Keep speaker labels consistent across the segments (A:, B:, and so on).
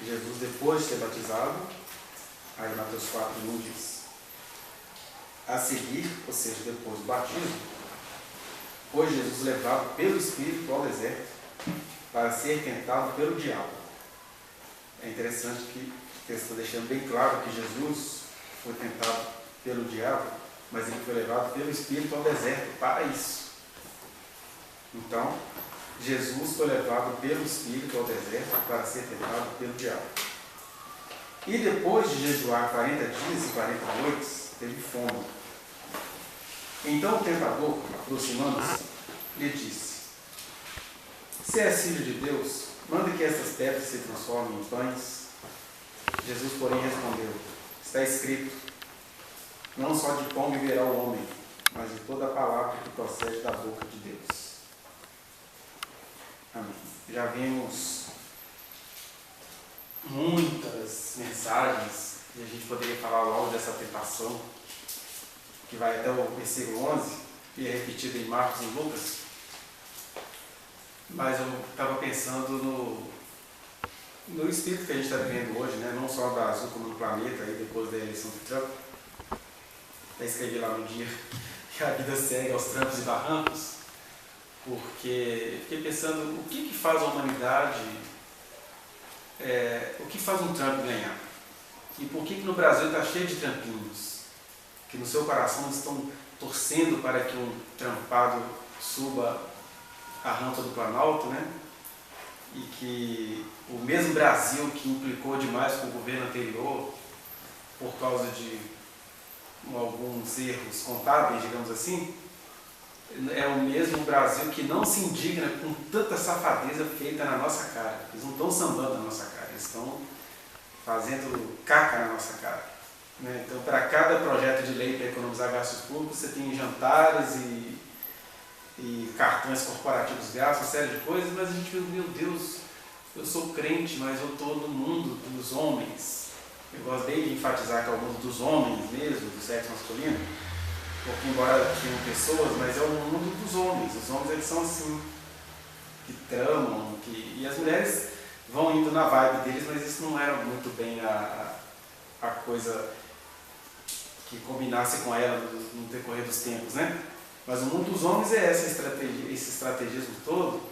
A: Jesus, depois de ser batizado, aí Mateus 4:1 diz: a seguir, ou seja, depois do batismo, foi Jesus levado pelo Espírito ao deserto para ser tentado pelo diabo. É interessante que o texto está deixando bem claro que Jesus foi tentado pelo diabo, mas ele foi levado pelo Espírito ao deserto para isso. Então, Jesus foi levado pelo Espírito ao deserto para ser tentado pelo diabo. E depois de jejuar 40 dias e 40 noites, teve fome. Então o tentador, aproximando-se, lhe disse: se és filho de Deus, manda que estas pedras se transformem em pães. Jesus, porém, respondeu: está escrito, não só de pão viverá o homem, mas de toda a palavra que procede da boca de Deus. Amém. Já vimos muitas mensagens, e a gente poderia falar logo dessa tentação, que vai até o versículo 11, e é repetido em Marcos e Lucas. Mas eu estava pensando no espírito que a gente está vivendo hoje, né? Não só no Brasil, como no planeta, aí depois da eleição do Trump. Eu escrevi lá no dia que a vida segue aos trancos e barrancos, porque fiquei pensando o que faz a humanidade, o que faz um Trump ganhar? E por que no Brasil está cheio de trampinhos? Que no seu coração estão torcendo para que um trampado suba a rampa do Planalto, né? E que o mesmo Brasil que implicou demais com o governo anterior por causa de alguns erros contábeis, digamos assim, é o mesmo Brasil que não se indigna com tanta safadeza feita na nossa cara. Eles não estão sambando na nossa cara, eles estão fazendo caca na nossa cara, né? Então, para cada projeto de lei para economizar gastos públicos, você tem jantares e cartões corporativos gastos, uma série de coisas, mas a gente vê, meu Deus, eu sou crente, mas eu estou no mundo dos homens. Eu gosto bem de enfatizar que é o mundo dos homens mesmo, do sexo masculino, porque embora tenham pessoas, mas é o mundo dos homens. Os homens, eles são assim, que tramam, e as mulheres vão indo na vibe deles, mas isso não era muito bem a coisa que combinasse com ela no decorrer dos tempos, né? Mas o mundo dos homens é esse estrategismo todo.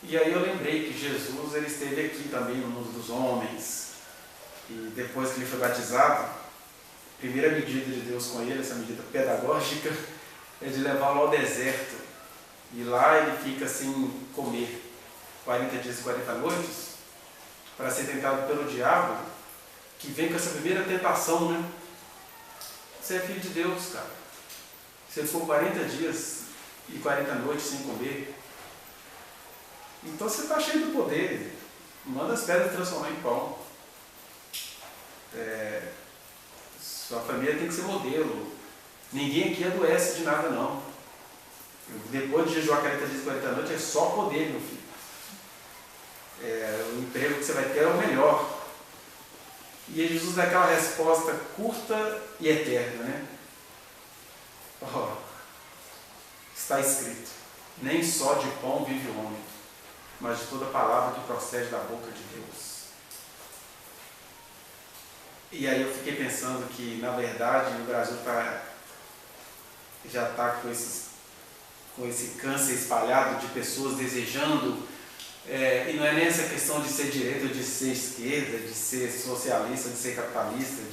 A: E aí eu lembrei que Jesus, ele esteve aqui também no mundo dos homens. E depois que ele foi batizado, a primeira medida de Deus com ele, essa medida pedagógica, é de levá-lo ao deserto. E lá ele fica sem comer 40 dias e 40 noites, para ser tentado pelo diabo, que vem com essa primeira tentação, né? Você é filho de Deus, cara. Você ficou 40 dias e 40 noites sem comer. Então você está cheio de poder. Manda as pedras transformar em pão. Sua família tem que ser modelo. Ninguém aqui adoece de nada, não. Depois de jejuar 40 dias e 40 noites, é só poder, meu filho. O emprego que você vai ter é o melhor. E Jesus dá aquela resposta curta e eterna, né? Está escrito: nem só de pão vive o homem, mas de toda palavra que procede da boca de Deus. E aí eu fiquei pensando que, na verdade, o Brasil já está com esse câncer espalhado de pessoas desejando, e não é nem essa questão de ser direita ou de ser esquerda, de ser socialista, de ser capitalista,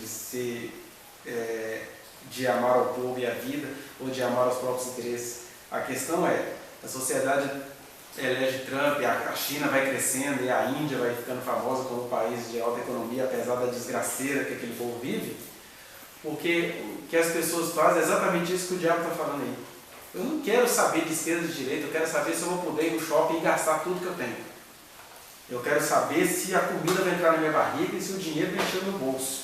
A: de amar ao povo e a vida, ou de amar os próprios interesses. A questão é, a sociedade elege Trump, a China vai crescendo e a Índia vai ficando famosa como um país de alta economia, apesar da desgraceira que aquele povo vive, porque o que as pessoas fazem é exatamente isso que o diabo está falando aí. Eu não quero saber de esquerda e de direita, eu quero saber se eu vou poder ir no shopping e gastar tudo que eu tenho. Eu quero saber se a comida vai entrar na minha barriga e se o dinheiro vai encher no meu bolso.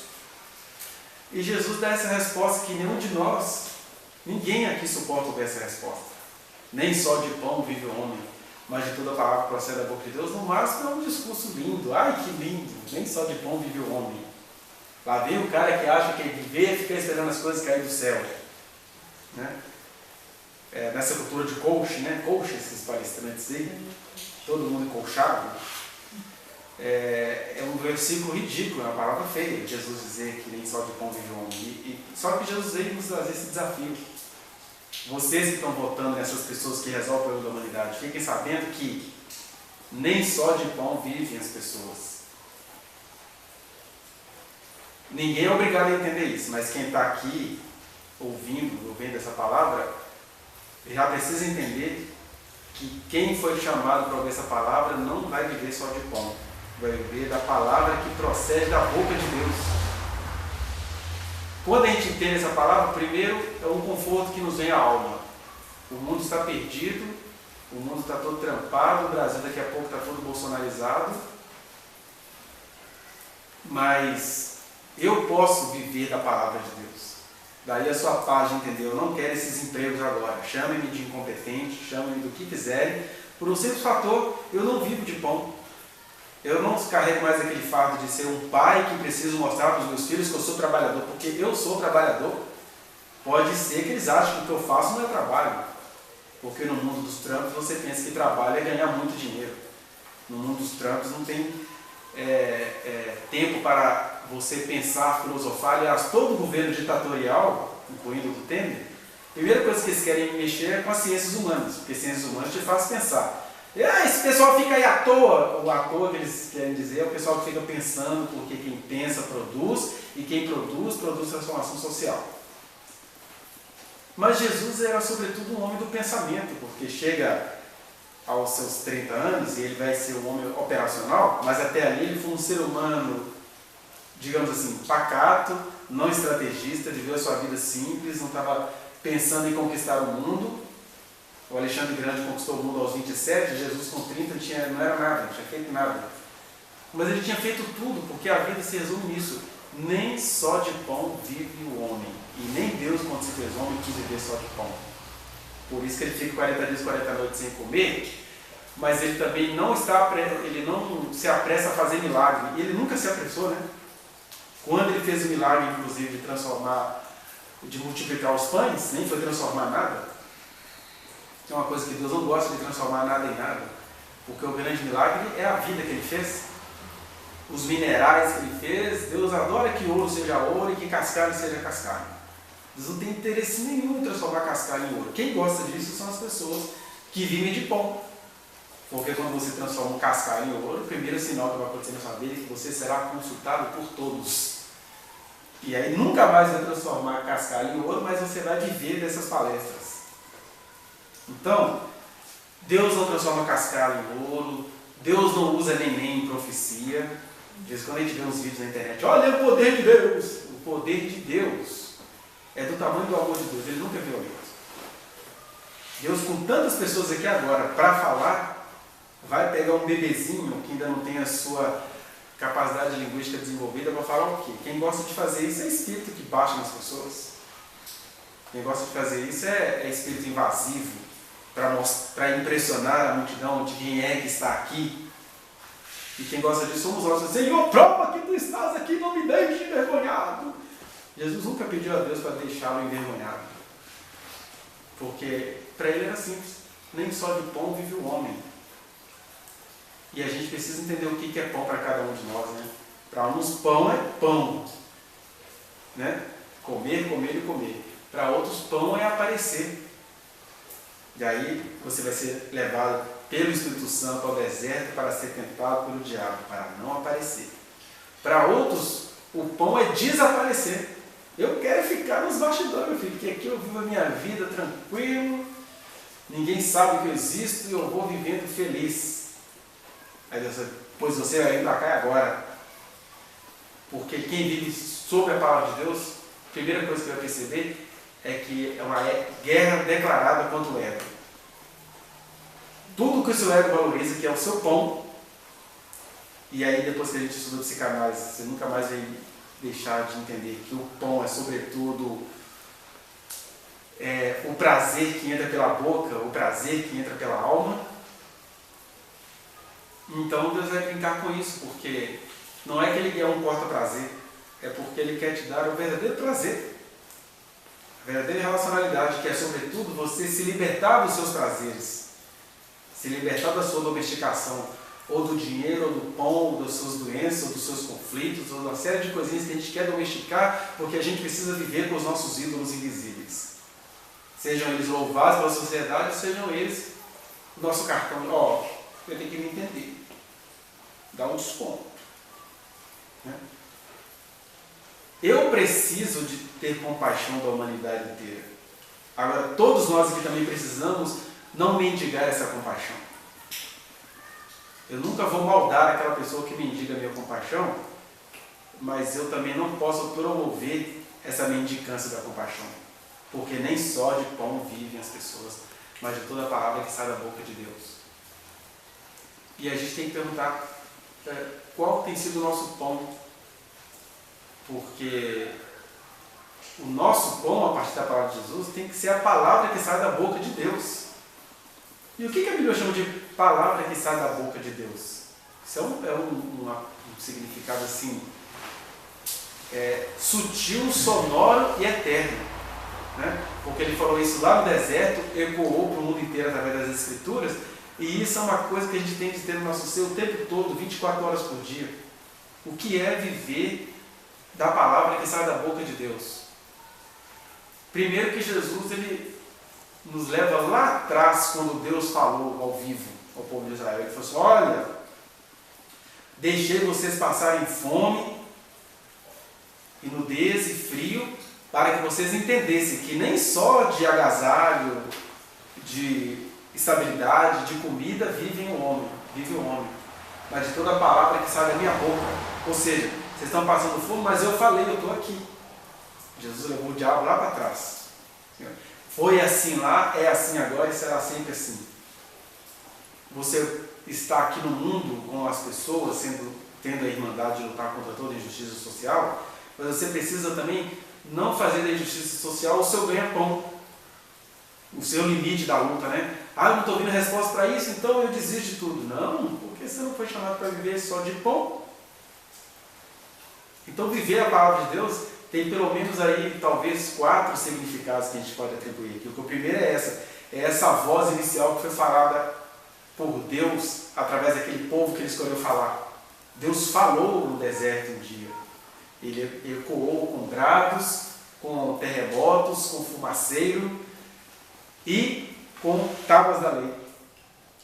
A: E Jesus dá essa resposta que nenhum de nós, ninguém aqui suporta ouvir essa resposta. Nem só de pão vive o homem, mas de toda a palavra que procede da boca de Deus. No máximo é um discurso lindo. Ai, que lindo! Nem só de pão vive o homem. Lá vem o cara que acha que viver é ficar esperando as coisas caírem do céu, né? Nessa cultura de coach, né? Coach, esses palestrantes aí, todo mundo encolchado. é um versículo ridículo, é uma palavra feia, Jesus dizer que nem só de pão vive o homem. Só que Jesus veio nos trazer esse desafio. Vocês que estão votando nessas pessoas que resolvem o problema da humanidade, fiquem sabendo que nem só de pão vivem as pessoas. Ninguém é obrigado a entender isso, mas quem está aqui ouvindo essa palavra, já precisa entender que quem foi chamado para ouvir essa palavra não vai viver só de pão, vai viver da palavra que procede da boca de Deus. Quando a gente entende essa palavra, primeiro é um conforto que nos vem à alma. O mundo está perdido, o mundo está todo trampado, o Brasil daqui a pouco está todo bolsonarizado, mas eu posso viver da palavra de Deus. Daí a sua paz de entender, eu não quero esses empregos agora, chamem-me de incompetente, chamem-me do que quiserem, por um simples fator, eu não vivo de pão. Eu não carrego mais aquele fardo de ser um pai que preciso mostrar para os meus filhos que eu sou trabalhador, porque eu sou trabalhador. Pode ser que eles achem que o que eu faço não é trabalho, porque no mundo dos trampos você pensa que trabalho é ganhar muito dinheiro. No mundo dos trampos não tem tempo para você pensar, filosofar. Aliás, todo governo ditatorial, incluindo o do Temer, a primeira coisa que eles querem mexer é com as ciências humanas, porque ciências humanas te fazem pensar. Esse pessoal fica aí à toa. O à toa que eles querem dizer é o pessoal que fica pensando, porque quem pensa produz, e quem produz transformação social. Mas Jesus era sobretudo um homem do pensamento, porque chega aos seus 30 anos e ele vai ser um homem operacional, mas até ali ele foi um ser humano, digamos assim, pacato, não estrategista, viveu a sua vida simples, não estava pensando em conquistar o mundo. O Alexandre Grande conquistou o mundo aos 27, Jesus com 30 não era nada, não tinha feito nada. Mas ele tinha feito tudo, porque a vida se resume nisso. Nem só de pão vive o homem. E nem Deus, quando se fez homem, quis viver só de pão. Por isso que ele fica 40 dias, 40 noites sem comer, mas ele também não se apressa a fazer milagre. E ele nunca se apressou, né? Quando ele fez o milagre, inclusive, de multiplicar os pães, nem foi transformar nada. É uma coisa que Deus não gosta de transformar nada em nada, porque o grande milagre é a vida que ele fez, os minerais que ele fez. Deus adora que ouro seja ouro e que cascalho seja cascalho. Deus não tem interesse nenhum em transformar cascalho em ouro. Quem gosta disso são as pessoas que vivem de pão, porque quando você transforma um cascalho em ouro, o primeiro sinal que vai acontecer na sua vida é que você será consultado por todos. E aí nunca mais vai transformar cascalho em ouro, mas você vai viver dessas palestras. Então, Deus não transforma cascalho em ouro, Deus não usa neném em profecia. De vez em quando a gente vê uns vídeos na internet, olha o poder de Deus. O poder de Deus é do tamanho do amor de Deus, ele nunca é violento. Deus, com tantas pessoas aqui agora para falar, vai pegar um bebezinho que ainda não tem a sua capacidade linguística desenvolvida para falar o quê? Quem gosta de fazer isso é espírito que baixa nas pessoas. Quem gosta de fazer isso é espírito invasivo, para impressionar a multidão de quem é que está aqui. E quem gosta disso somos nós. Senhor, prova que tu estás aqui, não me deixe envergonhado. Jesus nunca pediu a Deus para deixá-lo envergonhado, porque para ele era simples, nem só de pão vive o homem. E a gente precisa entender o que é pão para cada um de nós, né? Para uns pão é pão, né? Comer, comer e comer. Para outros pão é aparecer. E aí você vai ser levado pelo Espírito Santo ao deserto para ser tentado pelo diabo, para não aparecer. Para outros, o pão é desaparecer. Eu quero ficar nos bastidores, meu filho, porque aqui eu vivo a minha vida tranquilo, ninguém sabe que eu existo e eu vou vivendo feliz. Aí Deus, pois você vai vir para cá agora. Porque quem vive sob a palavra de Deus, a primeira coisa que vai perceber é que é uma guerra declarada contra o ego. Tudo que o seu ego valoriza, que é o seu pão, e aí depois que a gente estuda psicanálise, você nunca mais vai deixar de entender que o pão é sobretudo o prazer que entra pela boca, o prazer que entra pela alma. Então Deus vai brincar com isso, porque não é que ele quer um porta-prazer, é porque ele quer te dar o verdadeiro prazer. A verdadeira relacionalidade, que é sobretudo você se libertar dos seus prazeres, se libertar da sua domesticação, ou do dinheiro, ou do pão, ou das suas doenças, ou dos seus conflitos, ou de uma série de coisinhas que a gente quer domesticar, porque a gente precisa viver com os nossos ídolos invisíveis. Sejam eles louvados pela sociedade, sejam eles o nosso cartão. Ó, você tem que me entender. Dá um desconto. Né? Eu preciso de ter compaixão da humanidade inteira. Agora, todos nós aqui também precisamos não mendigar essa compaixão. Eu nunca vou maldar aquela pessoa que mendiga a minha compaixão, mas eu também não posso promover essa mendicância da compaixão. Porque nem só de pão vivem as pessoas, mas de toda a palavra que sai da boca de Deus. E a gente tem que perguntar qual tem sido o nosso pão. Porque o nosso pão, a partir da palavra de Jesus, tem que ser a palavra que sai da boca de Deus. E o que a Bíblia chama de palavra que sai da boca de Deus? Isso é um significado assim, sutil, sonoro e eterno. Né? Porque ele falou isso lá no deserto, ecoou para o mundo inteiro através das Escrituras, e isso é uma coisa que a gente tem de ter no nosso ser o tempo todo, 24 horas por dia. O que é viver da palavra que sai da boca de Deus? Primeiro que Jesus, ele nos leva lá atrás, quando Deus falou ao vivo ao povo de Israel. Ele falou assim: olha, deixei vocês passarem fome, e nudez e frio, para que vocês entendessem que nem só de agasalho, de estabilidade, de comida vive o homem, mas de toda a palavra que sai da minha boca. Ou seja, vocês estão passando fome, mas eu falei, eu estou aqui. Jesus levou o diabo lá para trás. Foi assim lá, é assim agora e será sempre assim. Você está aqui no mundo com as pessoas, tendo a irmandade de lutar contra toda injustiça social, mas você precisa também não fazer da injustiça social o seu ganha-pão, o seu limite da luta, né? Ah, eu não estou ouvindo resposta para isso, então eu desisto de tudo. Não, porque você não foi chamado para viver só de pão. Então viver a palavra de Deus tem pelo menos aí, talvez, 4 significados que a gente pode atribuir aqui. O primeiro é essa voz inicial que foi falada por Deus através daquele povo que ele escolheu falar. Deus falou no deserto um dia. Ele ecoou com brados, com terremotos, com fumaceiro e com tábuas da lei.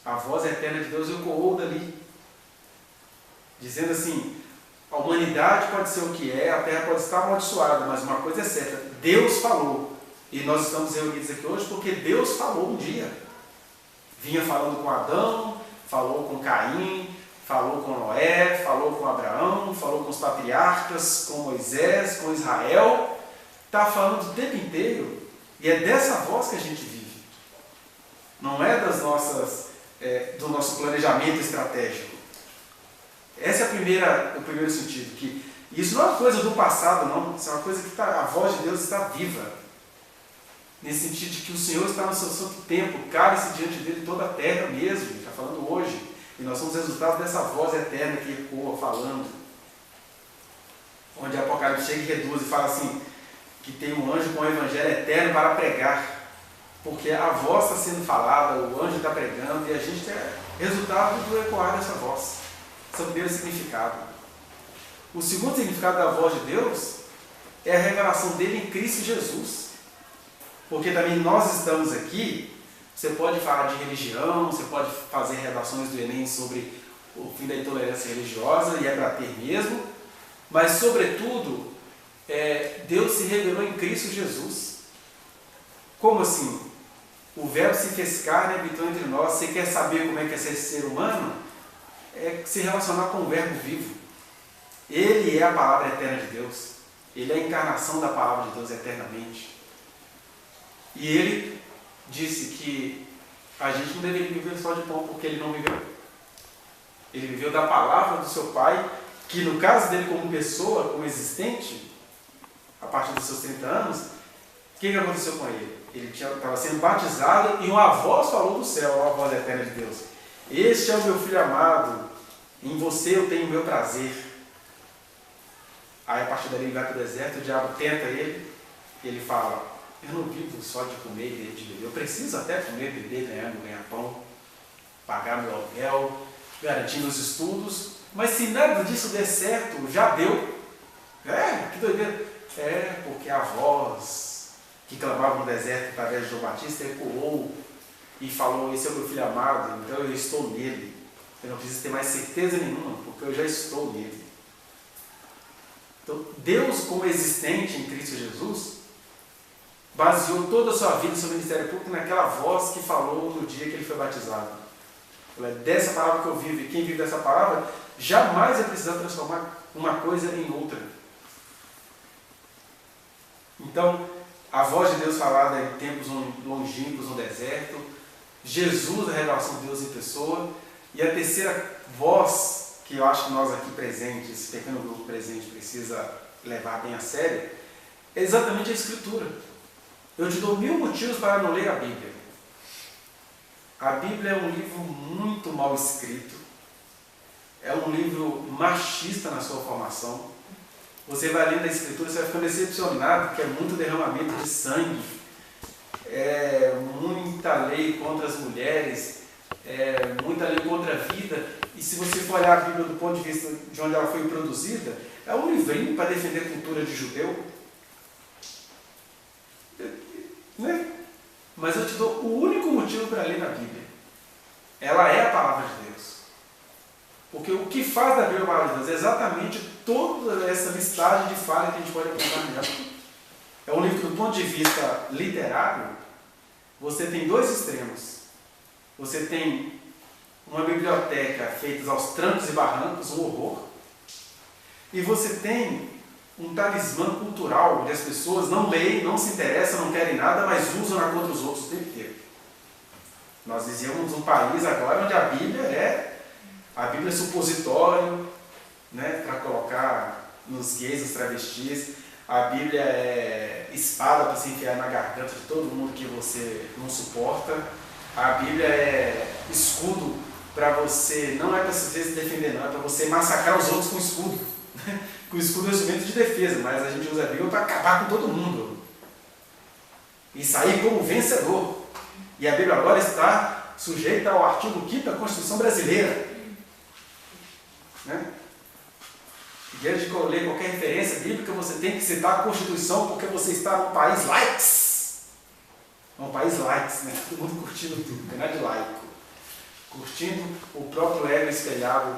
A: A voz eterna de Deus ecoou dali, dizendo assim: a humanidade pode ser o que é, a terra pode estar amaldiçoada, mas uma coisa é certa, Deus falou. E nós estamos reunidos aqui hoje porque Deus falou um dia. Vinha falando com Adão, falou com Caim, falou com Noé, falou com Abraão, falou com os patriarcas, com Moisés, com Israel. Está falando o tempo inteiro. E é dessa voz que a gente vive. Não é do nosso planejamento estratégico. Esse é o primeiro sentido. Que isso não é uma coisa do passado, não. Isso é uma coisa que a voz de Deus está viva. Nesse sentido de que o Senhor está no seu santo tempo, cabe-se diante dele toda a terra mesmo. Ele está falando hoje. E nós somos resultado dessa voz eterna que ecoa falando. Onde Apocalipse chega e reduz e fala assim, que tem um anjo com o evangelho eterno para pregar. Porque a voz está sendo falada, o anjo está pregando, e a gente é resultado do ecoar dessa voz. Esse é o primeiro significado. O segundo significado da voz de Deus é a revelação dele em Cristo Jesus. Porque também nós estamos aqui, você pode falar de religião, você pode fazer redações do Enem sobre o fim da intolerância religiosa, e é para ter mesmo, mas sobretudo, Deus se revelou em Cristo Jesus. Como assim? O verbo se fez carne e habitou entre nós. Você quer saber como é que é ser humano? É se relacionar com o verbo vivo. Ele é a palavra eterna de Deus. Ele é a encarnação da palavra de Deus eternamente. E ele disse que a gente não deveria viver só de pão, porque ele não viveu. Ele viveu da palavra do seu Pai, que no caso dele como pessoa, como existente, a partir dos seus 30 anos, o que aconteceu com ele? Ele estava sendo batizado e uma voz falou do céu, a voz eterna de Deus: este é o meu filho amado, em você eu tenho o meu prazer. Aí a partir dali ele vai para o deserto, o diabo tenta ele, e ele fala: eu não vivo só de comer e de beber, eu preciso até comer, beber, ganhar pão, pagar meu aluguel, garantindo os estudos, mas se nada disso der certo, já deu. Que doideira. Porque a voz que clamava no deserto através de João Batista ecoou e falou: esse é o meu filho amado, então eu estou nele. Eu não preciso ter mais certeza nenhuma, porque eu já estou nele. Então, Deus, como existente em Cristo Jesus, baseou toda a sua vida e seu ministério público naquela voz que falou no dia que ele foi batizado. É dessa palavra que eu vivo, e quem vive dessa palavra jamais vai precisar transformar uma coisa em outra. Então, a voz de Deus falada em tempos longínquos no deserto, Jesus, a revelação de Deus em pessoa, e a terceira voz, que eu acho que nós aqui presentes, esse pequeno grupo presente precisa levar bem a sério, é exatamente a Escritura. Eu te dou 1000 motivos para não ler a Bíblia. A Bíblia é um livro muito mal escrito, é um livro machista na sua formação. Você vai lendo a Escritura, você vai ficando decepcionado, porque é muito derramamento de sangue, é muita lei contra as mulheres, muita lei contra a vida. E se você for olhar a Bíblia do ponto de vista de onde ela foi produzida, é um livrinho para defender a cultura de judeu. Né? Mas eu te dou o único motivo para ler na Bíblia. Ela é a palavra de Deus. Porque o que faz da Bíblia a palavra de Deus é exatamente toda essa listagem de falhas que a gente pode apontar nela. É um livro que, do ponto de vista literário, você tem dois extremos. Você tem uma biblioteca feita aos trancos e barrancos, um horror. E você tem um talismã cultural, onde as pessoas não leem, não se interessam, não querem nada, mas usam na contra os outros o tempo inteiro. Nós vivemos um país agora onde a Bíblia é supositório, né, para colocar nos gays, nos travestis. A Bíblia é espada para se enfiar na garganta de todo mundo que você não suporta. A Bíblia é escudo para você, não é para você se defender, não, é para você massacrar os outros com escudo. Com escudo é um instrumento de defesa, mas a gente usa a Bíblia para acabar com todo mundo e sair como vencedor. E a Bíblia agora está sujeita ao artigo 5º da Constituição Brasileira. Né? Diante de ler qualquer referência bíblica, você tem que citar a Constituição, porque você está num país laics. Um país laics, né? Todo mundo curtindo tudo, não é de laico. Curtindo o próprio ego espelhado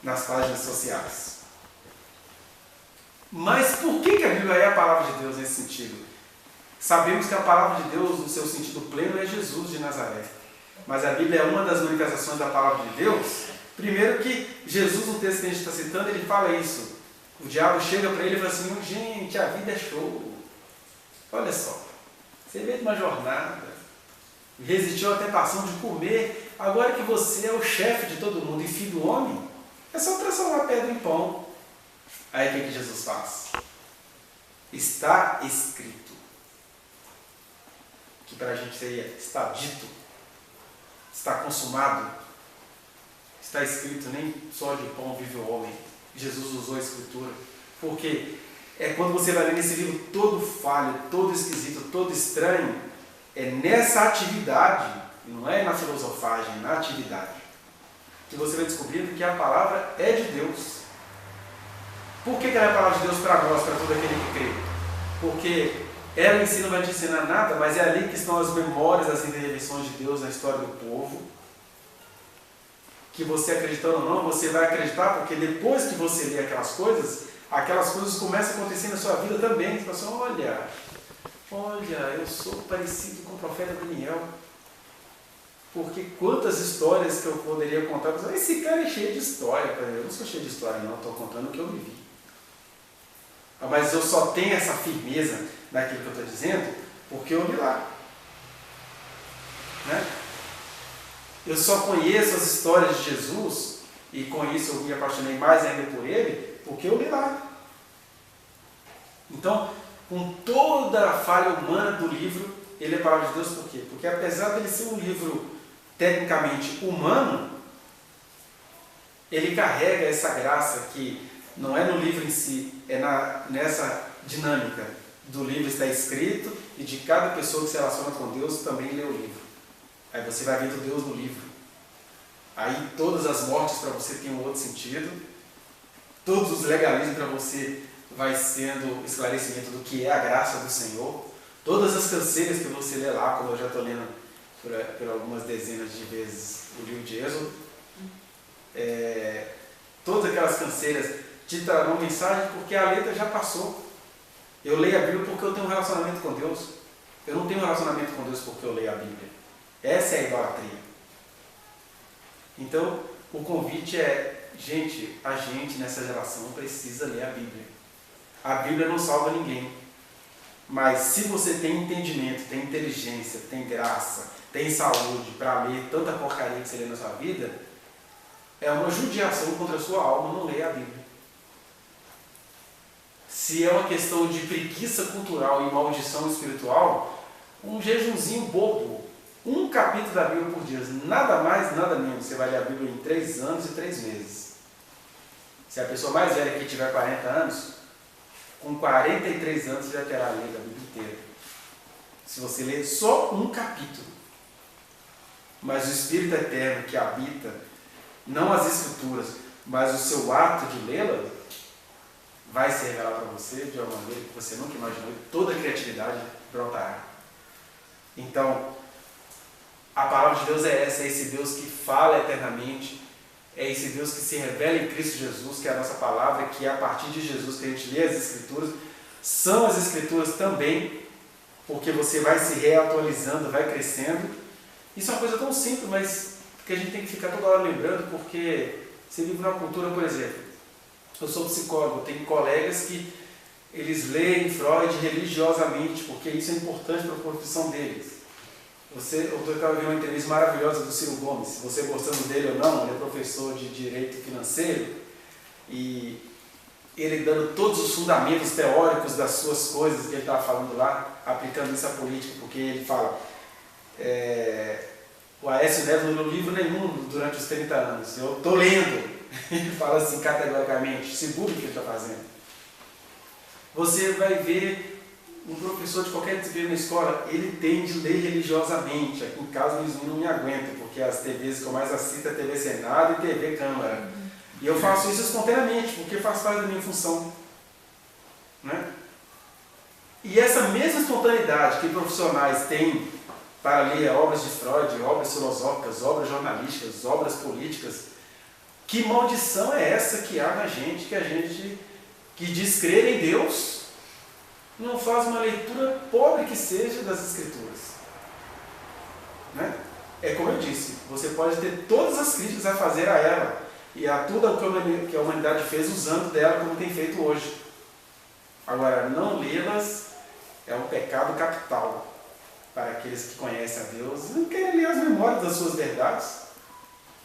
A: nas páginas sociais. Mas por que a Bíblia é a palavra de Deus nesse sentido? Sabemos que a palavra de Deus, no seu sentido pleno, é Jesus de Nazaré. Mas a Bíblia é uma das manifestações da palavra de Deus. Primeiro que Jesus, no texto que a gente está citando, ele fala isso. O diabo chega para ele e fala assim: gente, a vida é show. Olha só, você veio de uma jornada, resistiu à tentação de comer, agora que você é o chefe de todo mundo e filho do homem, é só transformar a pedra em pão. Aí o que Jesus faz? Está escrito. Que para a gente seria: está dito, está consumado, está escrito, nem só de pão vive o homem. Jesus usou a Escritura, porque é quando você vai ler nesse livro todo falho, todo esquisito, todo estranho, é nessa atividade, e não é na filosofagem, é na atividade, que você vai descobrindo que a palavra é de Deus. Por que ela é a palavra de Deus para nós, para todo aquele que crê? Porque ela em si não vai te ensinar nada, mas é ali que estão as memórias das intervenções de Deus na história do povo. Que você acreditando ou não, você vai acreditar, porque depois que você lê aquelas coisas começam a acontecer na sua vida também. Você fala assim: olha, eu sou parecido com o profeta Daniel. Porque quantas histórias que eu poderia contar, esse cara é cheio de história. Eu não sou cheio de história não, estou contando o que eu vivi. Mas eu só tenho essa firmeza naquilo que eu estou dizendo porque eu li lá. Né? Eu só conheço as histórias de Jesus, e com isso eu me apaixonei mais ainda por ele, porque eu li lá. Então, com toda a falha humana do livro, ele é a palavra de Deus por quê? Porque apesar dele ser um livro tecnicamente humano, ele carrega essa graça que não é no livro em si, é nessa dinâmica do livro está escrito, e de cada pessoa que se relaciona com Deus também lê o livro. Aí você vai vendo Deus no livro. Aí todas as mortes para você têm um outro sentido. Todos os legalismos para você vai sendo esclarecimento do que é a graça do Senhor. Todas as canseiras que você lê lá, como eu já estou lendo por algumas dezenas de vezes o livro de Êxodo, todas aquelas canseiras te trarão mensagem porque a letra já passou. Eu leio a Bíblia porque eu tenho um relacionamento com Deus. Eu não tenho um relacionamento com Deus porque eu leio a Bíblia. Essa é a idolatria. Então, o convite é, a gente nessa geração precisa ler a Bíblia. A Bíblia não salva ninguém. Mas se você tem entendimento, tem inteligência, tem graça, tem saúde para ler tanta porcaria que você lê na sua vida, é uma judiação contra a sua alma não ler a Bíblia. Se é uma questão de preguiça cultural e maldição espiritual, um jejumzinho bobo, um capítulo da Bíblia por dia, nada mais, nada menos. Você vai ler a Bíblia em 3 anos e 3 meses. Se a pessoa mais velha que tiver 40 anos, com 43 anos você já terá lido a Bíblia inteira. Se você ler só um capítulo. Mas o Espírito Eterno que habita, não as Escrituras, mas o seu ato de lê-la, vai se revelar para você de uma maneira que você nunca imaginou, e toda a criatividade brotará. Então, a palavra de Deus é essa, é esse Deus que fala eternamente, é esse Deus que se revela em Cristo Jesus, que é a nossa palavra, que é a partir de Jesus que a gente lê as Escrituras. São as Escrituras também, porque você vai se reatualizando, vai crescendo. Isso é uma coisa tão simples, mas que a gente tem que ficar toda hora lembrando, porque você vive numa cultura, por exemplo, eu sou psicólogo, tenho colegas que eles leem Freud religiosamente, porque isso é importante para a profissão deles. Eu estava vendo uma entrevista maravilhosa do Ciro Gomes, se você gostando dele ou não, ele é professor de Direito Financeiro, e ele dando todos os fundamentos teóricos das suas coisas que ele estava falando lá, aplicando isso à política, porque ele fala, o Aécio Neves não leu livro nenhum durante os 30 anos, eu estou lendo, ele fala assim categoricamente, seguro o que ele está fazendo. Você vai ver um professor de qualquer disciplina na escola, ele tende a ler religiosamente. Aqui em casa eles não me aguentam, porque as TVs que eu mais assisto é TV Senado e TV Câmara. E eu faço isso espontaneamente, porque faz parte da minha função. Né? E essa mesma espontaneidade que profissionais têm para ler obras de Freud, obras filosóficas, obras jornalísticas, obras políticas, que maldição é essa que há na gente, que diz crer em Deus, não faz uma leitura pobre que seja das Escrituras. Né? É como eu disse, você pode ter todas as críticas a fazer a ela, e a tudo que a humanidade fez usando dela como tem feito hoje. Agora, não lê-las é um pecado capital para aqueles que conhecem a Deus e não querem ler as memórias das suas verdades.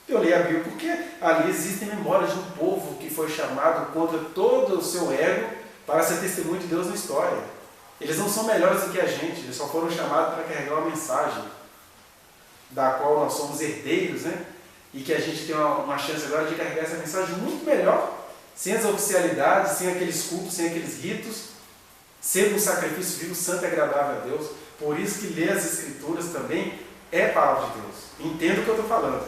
A: Eu leio a Bíblia porque ali existem memórias de um povo que foi chamado contra todo o seu ego para ser testemunho de Deus na história. Eles não são melhores do que a gente, eles só foram chamados para carregar uma mensagem da qual nós somos herdeiros, né? E que a gente tem uma chance agora de carregar essa mensagem muito melhor, sem as oficialidades, sem aqueles cultos, sem aqueles ritos, sendo um sacrifício vivo, santo e agradável a Deus. Por isso que ler as Escrituras também é palavra de Deus. Entenda o que eu estou falando.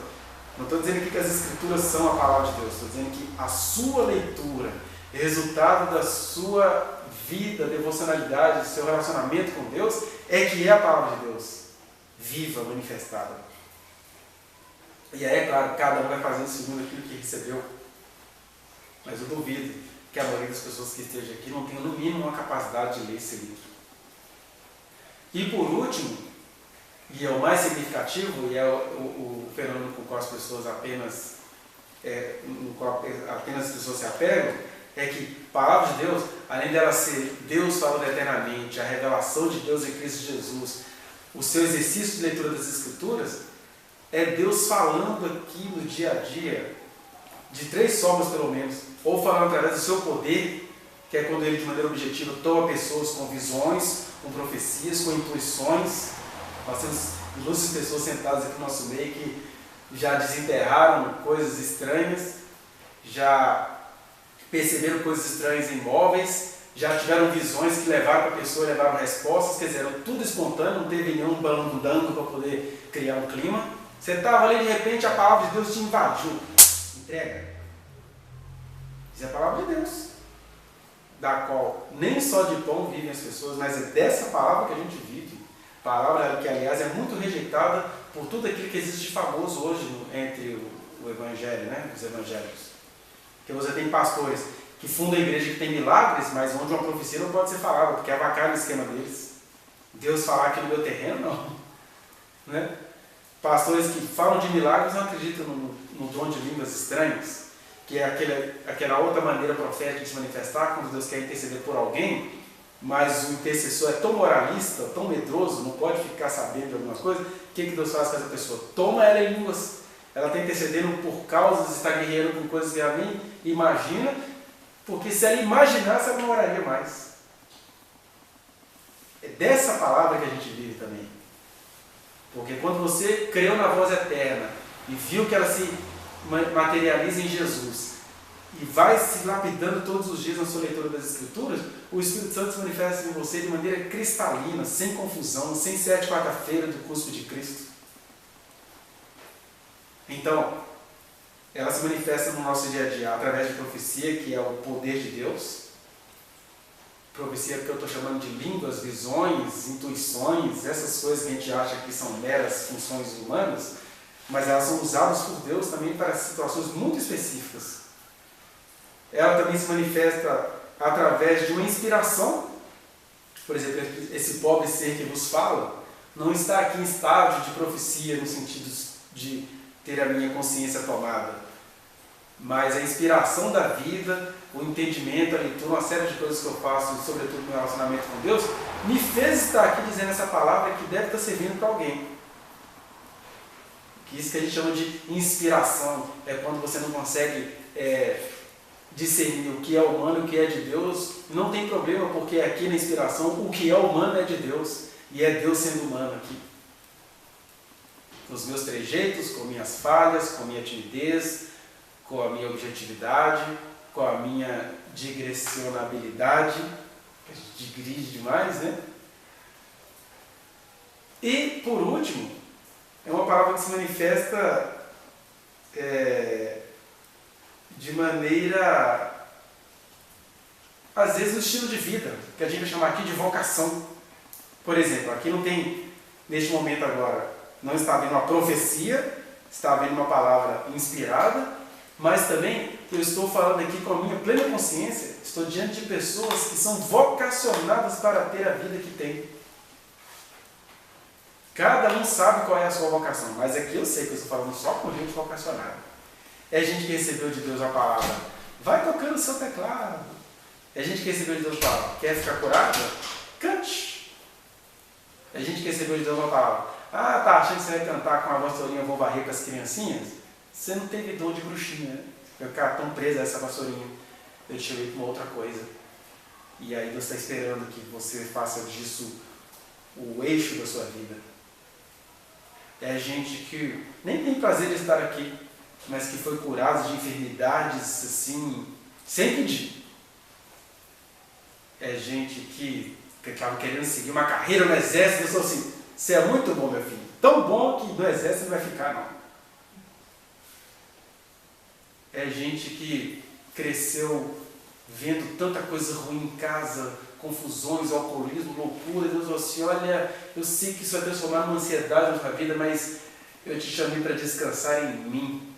A: Não estou dizendo aqui que as Escrituras são a palavra de Deus, estou dizendo que a sua leitura, resultado da sua vida, devocionalidade, do seu relacionamento com Deus, é que é a palavra de Deus, viva, manifestada. E aí, é claro, cada um vai fazendo segundo aquilo que recebeu. Mas eu duvido que a maioria das pessoas que estejam aqui não tenha, no mínimo, uma capacidade de ler esse livro. E por último, e é o mais significativo, e é o fenômeno com o qual as pessoas apenas as pessoas se apegam, é que a palavra de Deus, além dela ser Deus falando eternamente, a revelação de Deus em Cristo Jesus, o seu exercício de leitura das Escrituras, é Deus falando aqui no dia a dia, de 3 formas pelo menos, ou falando através do seu poder, que é quando ele de maneira objetiva toma pessoas com visões, com profecias, com intuições. Nós temos ilustres pessoas sentadas aqui no nosso meio que já desenterraram coisas estranhas, já perceberam coisas estranhas em móveis, já tiveram visões que levaram para a pessoa, levaram respostas, quer dizer, era tudo espontâneo, não teve nenhum balão dando para poder criar um clima. Você estava ali, de repente, a palavra de Deus te invadiu. Entrega. Isso é a palavra de Deus, da qual nem só de pão vivem as pessoas, mas é dessa palavra que a gente vive. Palavra que, aliás, é muito rejeitada por tudo aquilo que existe de famoso hoje entre o evangelho, né? Os evangélicos. Porque você tem pastores que fundam a igreja que tem milagres, mas onde uma profecia não pode ser falada, porque avacalha o esquema deles. Deus falar aqui no meu terreno, não. Né? Pastores que falam de milagres não acreditam no dom de línguas estranhas, que é aquela outra maneira profética de se manifestar, quando Deus quer interceder por alguém, mas o intercessor é tão moralista, tão medroso, não pode ficar sabendo de algumas coisas. O que Deus faz com essa pessoa? Toma ela em línguas. Ela está intercedendo por causas, está guerreando com coisas que ela nem imagina, porque se ela imaginasse, ela não oraria mais. É dessa palavra que a gente vive também. Porque quando você creu na voz eterna e viu que ela se materializa em Jesus e vai se lapidando todos os dias na sua leitura das Escrituras, o Espírito Santo se manifesta em você de maneira cristalina, sem confusão, sem 7 quarta-feira do cuspo de Cristo. Então, ela se manifesta no nosso dia a dia através de profecia, que é o poder de Deus. Profecia que eu estou chamando de línguas, visões, intuições, essas coisas que a gente acha que são meras funções humanas, mas elas são usadas por Deus também para situações muito específicas. Ela também se manifesta através de uma inspiração. Por exemplo, esse pobre ser que vos fala não está aqui em estágio de profecia no sentido de ter a minha consciência tomada, mas a inspiração da vida, o entendimento, a leitura, uma série de coisas que eu faço, sobretudo no meu relacionamento com Deus, me fez estar aqui dizendo essa palavra que deve estar servindo para alguém. Que isso que a gente chama de inspiração, é quando você não consegue discernir o que é humano e o que é de Deus. Não tem problema, porque aqui na inspiração o que é humano é de Deus, e é Deus sendo humano aqui. Nos meus trejeitos, com minhas falhas, com minha timidez, com a minha objetividade, com a minha digressionabilidade, que a gente digride demais, né? E, por último, é uma palavra que se manifesta de maneira, às vezes, no estilo de vida, que a gente vai chamar aqui de vocação. Por exemplo, aqui não tem, neste momento agora, não está havendo uma profecia, está havendo uma palavra inspirada, mas também eu estou falando aqui com a minha plena consciência, estou diante de pessoas que são vocacionadas para ter a vida que tem. Cada um sabe qual é a sua vocação, mas aqui eu sei que eu estou falando só com gente vocacionada. É gente que recebeu de Deus a palavra, vai tocando o seu teclado. É gente que recebeu de Deus a palavra, quer ficar curado? Cante. É gente que recebeu de Deus a palavra, tá achando que você vai cantar com a vassourinha, eu vou varrer com as criancinhas? Você não teve dom de bruxinha, né? Vai ficar tão preso a essa vassourinha. Eu te chamei para uma outra coisa. E aí Deus está esperando que você faça disso o eixo da sua vida. É gente que nem tem prazer de estar aqui, mas que foi curada de enfermidades assim, sem pedir. É gente que estava querendo seguir uma carreira no exército, eu sou assim, você é muito bom, meu filho. Tão bom que no exército não vai ficar, não. É gente que cresceu vendo tanta coisa ruim em casa, confusões, alcoolismo, loucura. Deus falou assim, olha, eu sei que isso vai transformar numa ansiedade na sua vida, mas eu te chamei para descansar em mim.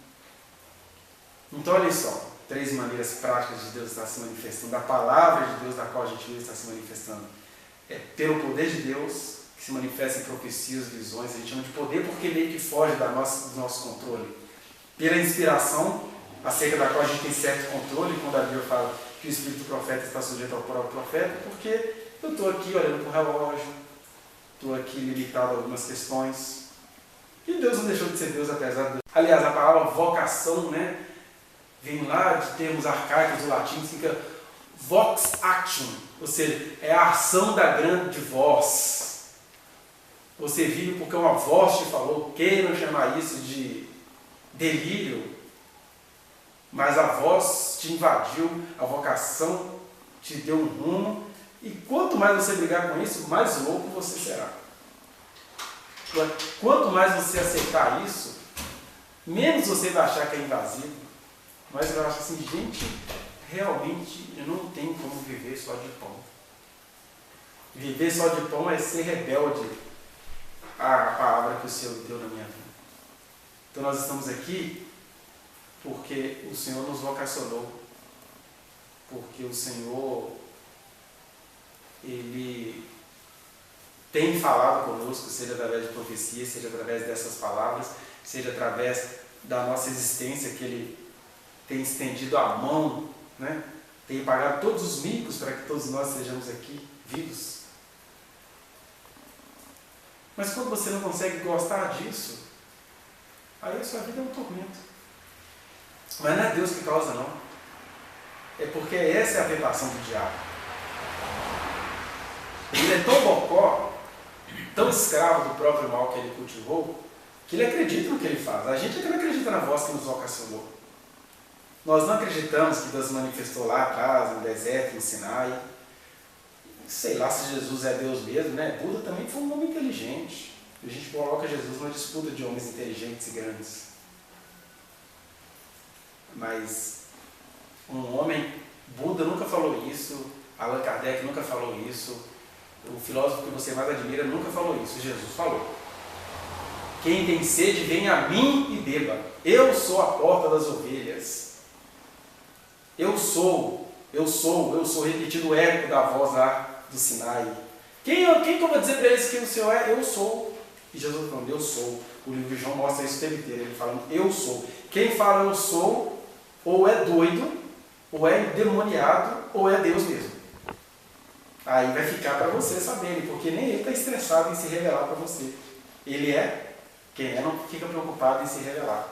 A: Então olha só, 3 maneiras práticas de Deus estar se manifestando, da palavra de Deus da qual a gente viu estar se manifestando. É pelo poder de Deus, que se manifesta em profecias, visões, a gente chama de poder porque meio que foge do nosso controle. Pela inspiração, acerca da qual a gente tem certo controle, quando a Bíblia fala que o espírito do profeta está sujeito ao próprio profeta, porque eu estou aqui olhando para o relógio, estou aqui limitado a algumas questões, e Deus não deixou de ser Deus apesar de... Aliás, a palavra vocação, né, vem lá de termos arcaicos do latim, fica vox action, ou seja, é a ação da grande voz. Você vive porque uma voz te falou, queiram chamar isso de delírio, mas a voz te invadiu, a vocação te deu um rumo, e quanto mais você brigar com isso, mais louco você será. Quanto mais você aceitar isso, menos você vai achar que é invasivo, mas vai achar assim, gente, realmente eu não tenho como viver só de pão. Viver só de pão é ser rebelde à palavra que o Senhor deu na minha vida. Então nós estamos aqui porque o Senhor nos vocacionou, porque o Senhor, Ele tem falado conosco, seja através de profecia, seja através dessas palavras, seja através da nossa existência, que Ele tem estendido a mão, né? Tem pagado todos os micos para que todos nós sejamos aqui vivos. Mas quando você não consegue gostar disso, aí a sua vida é um tormento. Mas não é Deus que causa, não. É porque essa é a tentação do diabo. Ele é tão bocó, tão escravo do próprio mal que ele cultivou, que ele acredita no que ele faz. A gente até não acredita na voz que nos vocacionou. Nós não acreditamos que Deus se manifestou lá atrás, no deserto, no Sinai. Sei lá se Jesus é Deus mesmo, né? Buda também foi um homem inteligente. A gente coloca Jesus numa disputa de homens inteligentes e grandes. Mas um homem, Buda nunca falou isso, Allan Kardec nunca falou isso, o filósofo que você mais admira nunca falou isso, Jesus falou. Quem tem sede, vem a mim e beba. Eu sou a porta das ovelhas. Eu sou, repetindo o eco da voz lá do Sinai. Quem que eu vou dizer para eles que o Senhor é? Eu sou. E Jesus falando, eu sou. O livro de João mostra isso o tempo inteiro, ele falando, eu sou. Quem fala eu sou, ou é doido, ou é endemoniado, ou é Deus mesmo. Aí vai ficar para você saberem, porque nem ele está estressado em se revelar para você. Ele é, quem é não fica preocupado em se revelar.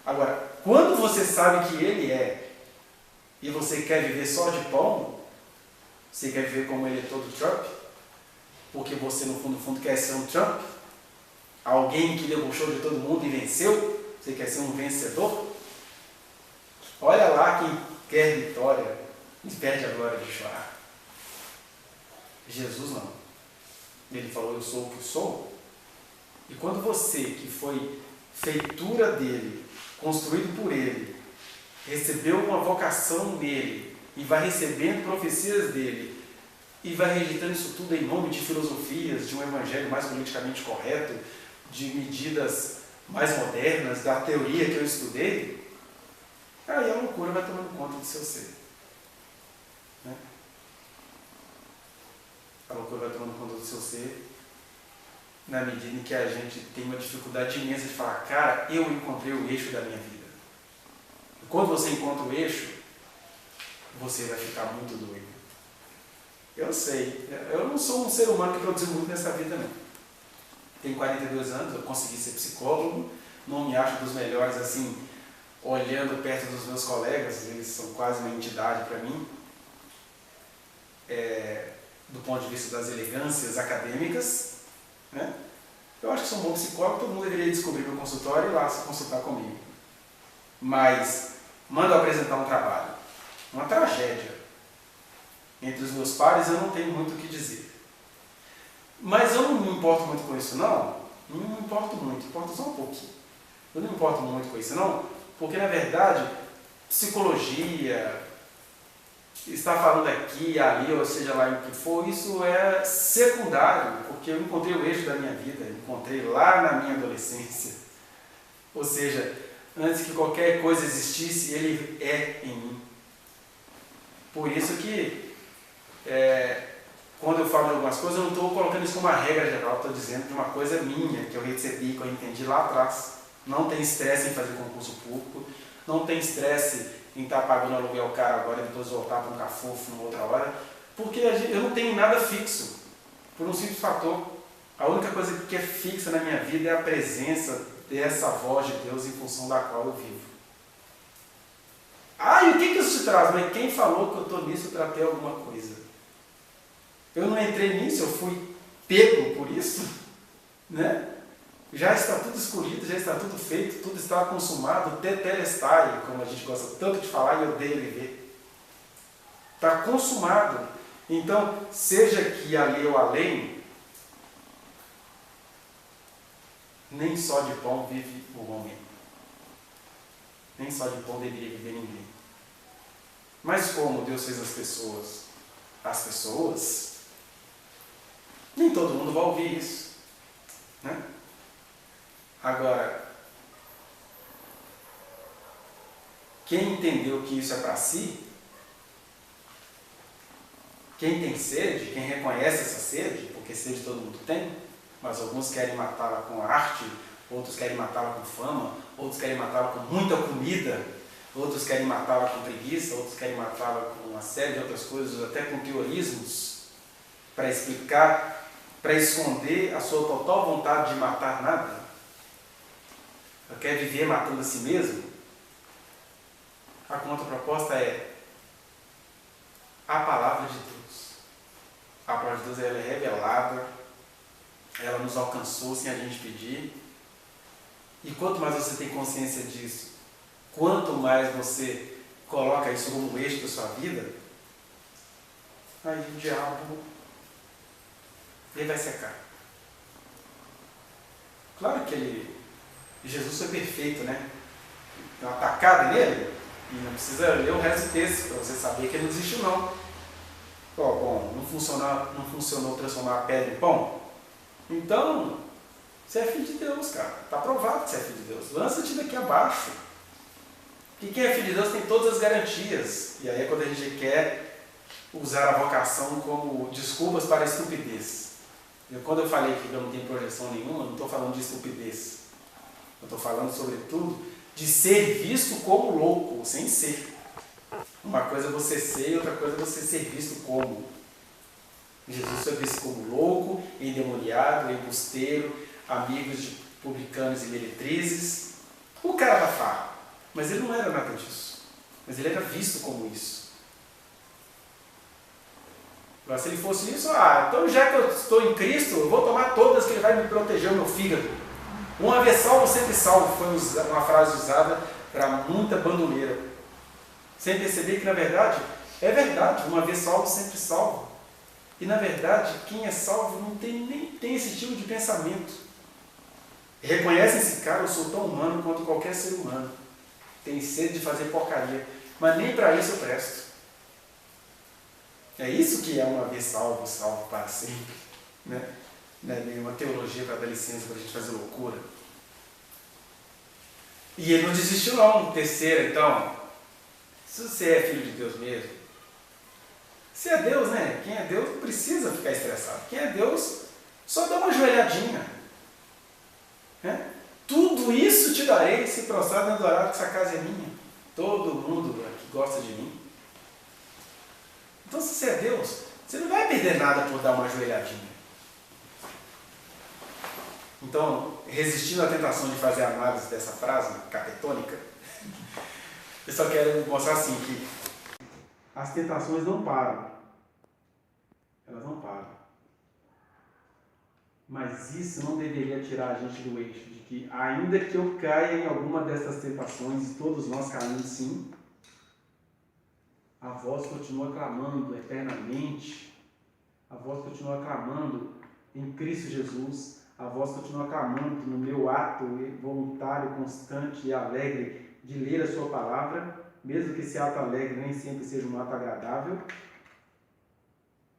A: Agora, quando você sabe que ele é, e você quer viver só de pão, você quer viver como ele é todo Trump, porque você no fundo quer ser um Trump, alguém que debochou de todo mundo e venceu, você quer ser um vencedor, olha lá quem quer vitória e perde a glória de chorar. Jesus não. Ele falou, eu sou o que sou. E quando você, que foi feitura dele, construído por ele, recebeu uma vocação nele, e vai recebendo profecias dele, e vai rejeitando isso tudo em nome de filosofias, de um evangelho mais politicamente correto, de medidas mais modernas, da teoria que eu estudei, aí a loucura vai tomando conta do seu ser. Né? A loucura vai tomando conta do seu ser, na medida em que a gente tem uma dificuldade imensa de falar, cara, eu encontrei o eixo da minha vida. E quando você encontra o eixo, você vai ficar muito doido. Eu sei, eu não sou um ser humano que produziu muito nessa vida, não. Tenho 42 anos, eu consegui ser psicólogo, não me acho dos melhores, assim, olhando perto dos meus colegas, eles são quase uma entidade para mim, do ponto de vista das elegâncias acadêmicas, né? Eu acho que sou um bom psicólogo, todo mundo deveria descobrir meu consultório e ir lá se consultar comigo. Mas, manda eu apresentar um trabalho, uma tragédia. Entre os meus pares eu não tenho muito o que dizer. Mas eu não me importo muito com isso, não. Não me importo muito, importo só um pouquinho. Eu não me importo muito com isso, não, porque na verdade, psicologia, estar falando aqui, ali, ou seja lá o que for, isso é secundário, porque eu encontrei o eixo da minha vida, encontrei lá na minha adolescência. Ou seja, antes que qualquer coisa existisse, ele é em mim. Por isso que, quando eu falo de algumas coisas, eu não estou colocando isso como uma regra geral, estou dizendo de uma coisa minha, que eu recebi, que eu entendi lá atrás. Não tem estresse em fazer concurso público, não tem estresse em estar pagando aluguel caro agora e depois voltar para um cafofo numa outra hora, porque eu não tenho nada fixo, por um simples fator. A única coisa que é fixa na minha vida é a presença dessa voz de Deus em função da qual eu vivo. Ah, e o que isso te traz? Mas quem falou que eu estou nisso para ter alguma coisa? Eu não entrei nisso, eu fui pego por isso, né? Já está tudo escolhido, já está tudo feito, tudo está consumado, tetelestai, como a gente gosta tanto de falar e odeia viver. Está consumado. Então, seja que ali ou além, Nem só de pão vive o homem. Nem só de pão deveria viver ninguém. Mas como Deus fez as pessoas, nem todo mundo vai ouvir isso, né? Agora, quem entendeu que isso é para si, quem tem sede, quem reconhece essa sede, porque sede todo mundo tem, mas alguns querem matá-la com arte, outros querem matá-la com fama, outros querem matá-la com muita comida, outros querem matá-la com preguiça, outros querem matá-la com uma série de outras coisas, até com teorismos, para explicar, para esconder a sua total vontade de matar nada. Ela quer viver matando a si mesmo. A contraproposta é a palavra de Deus. A palavra de Deus, ela é revelada, ela nos alcançou sem a gente pedir. E quanto mais você tem consciência disso, quanto mais você coloca isso como eixo da sua vida, aí o diabo, ele vai secar. Claro que Jesus foi perfeito, né? Tem uma atacada nele, e não precisa ler o resto do texto para você saber que ele não desistiu não. Bom, não funcionou transformar a pedra em pão? Então, você é filho de Deus, cara. Está provado que você é filho de Deus. Lança-te daqui abaixo. Que quem é filho de Deus tem todas as garantias. E aí é quando a gente quer usar a vocação como desculpas para a estupidez. Quando eu falei que eu não tenho projeção nenhuma, eu não estou falando de estupidez. Eu estou falando, sobretudo, de ser visto como louco, sem ser. Uma coisa é você ser e outra coisa é você ser visto como. Jesus foi visto como louco, endemoniado, embusteiro, amigos de publicanos e meretrizes. O cara da farra. Mas ele não era nada disso. Mas ele era visto como isso. Agora, se ele fosse isso, então já que eu estou em Cristo, eu vou tomar todas que ele vai me proteger o meu fígado. Uma vez salvo, sempre salvo, foi uma frase usada para muita bandoleira. Sem perceber que, na verdade, é verdade, uma vez salvo, sempre salvo. E, na verdade, quem é salvo não nem tem esse tipo de pensamento. Reconhece esse cara, eu sou tão humano quanto qualquer ser humano. Tem sede de fazer porcaria, mas nem para isso eu presto. É isso que é uma vez salvo, salvo para sempre. Né? Não é nenhuma teologia para dar licença para a gente fazer loucura. E ele não desistiu não. Terceiro, então, se você é filho de Deus mesmo, se é Deus, né? Quem é Deus não precisa ficar estressado. Quem é Deus só dá uma joelhadinha. Né? Tudo isso te darei se prostrar e adorar, que essa casa é minha. Todo mundo que gosta de mim. Então, se você é Deus, você não vai perder nada por dar uma joelhadinha. Então, resistindo à tentação de fazer a análise dessa frase capetônica, eu só quero mostrar assim que as tentações não param. Elas não param. Mas isso não deveria tirar a gente do eixo, de que ainda que eu caia em alguma dessas tentações, e todos nós caímos sim, a voz continua clamando eternamente, a voz continua clamando em Cristo Jesus, a voz continua clamando no meu ato voluntário, constante e alegre de ler a sua palavra, mesmo que esse ato alegre nem sempre seja um ato agradável.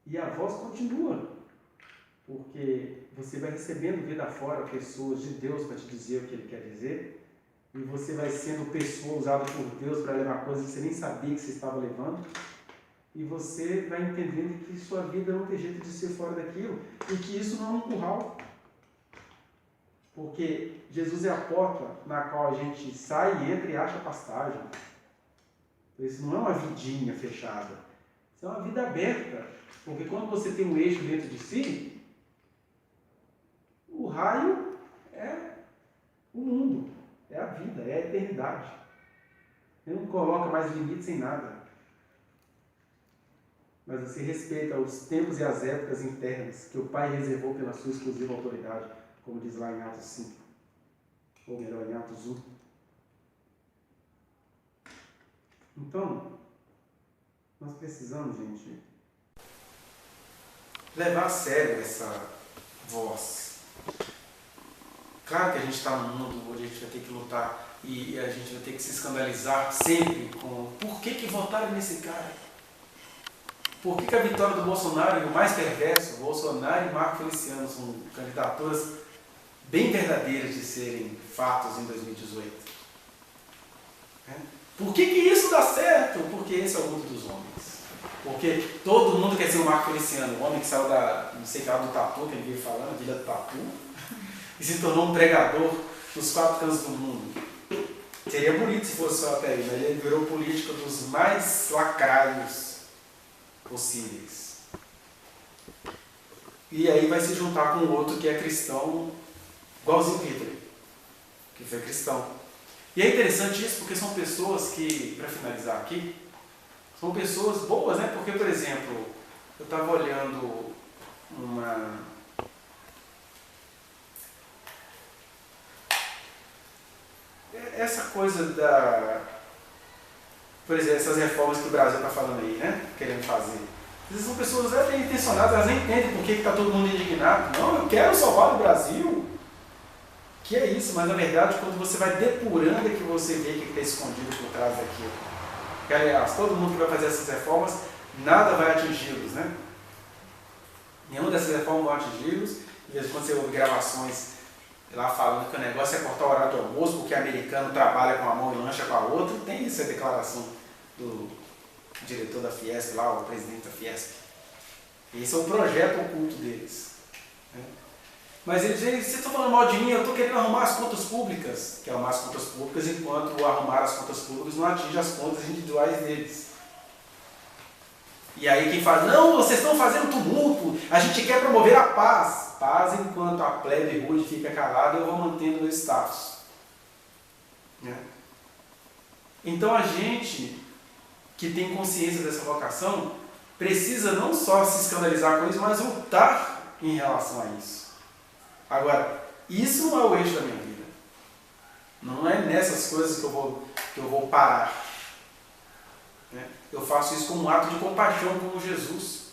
A: E a voz continua, porque você vai recebendo vida fora pessoas de Deus para te dizer o que Ele quer dizer, e você vai sendo pessoa usada por Deus para levar coisas que você nem sabia que você estava levando, e você vai entendendo que sua vida não tem jeito de ser fora daquilo, e que isso não é um curral. Porque Jesus é a porta na qual a gente sai e entra e acha pastagem. Então, isso não é uma vidinha fechada. Isso é uma vida aberta. Porque quando você tem um eixo dentro de si, o raio é o mundo, é a vida, é a eternidade. Ele não coloca mais limites em nada. Mas você respeita os tempos e as épocas internas que o Pai reservou pela sua exclusiva autoridade, como diz lá em Atos 5, ou melhor, em Atos 1. Então, nós precisamos, gente, levar a sério essa voz Claro que a gente está num mundo onde a gente vai ter que lutar e a gente vai ter que se escandalizar sempre com por que votaram nesse cara? Por que a vitória do Bolsonaro e o mais perverso, Bolsonaro e Marco Feliciano, são candidaturas bem verdadeiras de serem fatos em 2018? Por que isso dá certo? Porque esse é o mundo dos homens. Porque todo mundo quer ser o Marco Feliciano, o homem que saiu da, não sei que lá, do Tatu, que ele veio falando, Vila do Tatu, e se tornou um pregador nos 4 cantos do mundo. Seria bonito se fosse só até aí, mas ele virou político dos mais lacrários possíveis. E aí vai se juntar com o outro que é cristão, igualzinho Hitler, que foi cristão. E é interessante isso porque são pessoas que, para finalizar aqui, são pessoas boas, né? Porque, por exemplo, eu estava olhando essa coisa da... Por exemplo, essas reformas que o Brasil está falando aí, né? Querendo fazer. Às vezes são pessoas bem intencionadas, elas nem entendem por que está todo mundo indignado. Não, eu quero salvar o Brasil. Que é isso, mas na verdade, quando você vai depurando é que você vê o que está escondido por trás daquilo. Que, aliás, todo mundo que vai fazer essas reformas, nada vai atingi-los, né? Nenhuma dessas reformas vai atingi-los. De vez em quando você ouve gravações lá falando que o negócio é cortar o horário do almoço, porque o americano trabalha com uma mão e lancha com a outra. Tem essa declaração do diretor da Fiesp lá, o presidente da Fiesp. Esse é o projeto oculto deles. Né? Mas eles dizem, vocês estão falando mal de mim, eu estou querendo arrumar as contas públicas. Que é arrumar as contas públicas, enquanto o arrumar as contas públicas não atinge as contas individuais deles. E aí quem fala, não, vocês estão fazendo tumulto, a gente quer promover a paz. Paz enquanto a plebe rude fica calada, eu vou mantendo meu status. Né? Então a gente que tem consciência dessa vocação precisa não só se escandalizar com isso, mas lutar em relação a isso. Agora, isso não é o eixo da minha vida. Não é nessas coisas que eu vou parar. Né? Eu faço isso como um ato de compaixão como Jesus,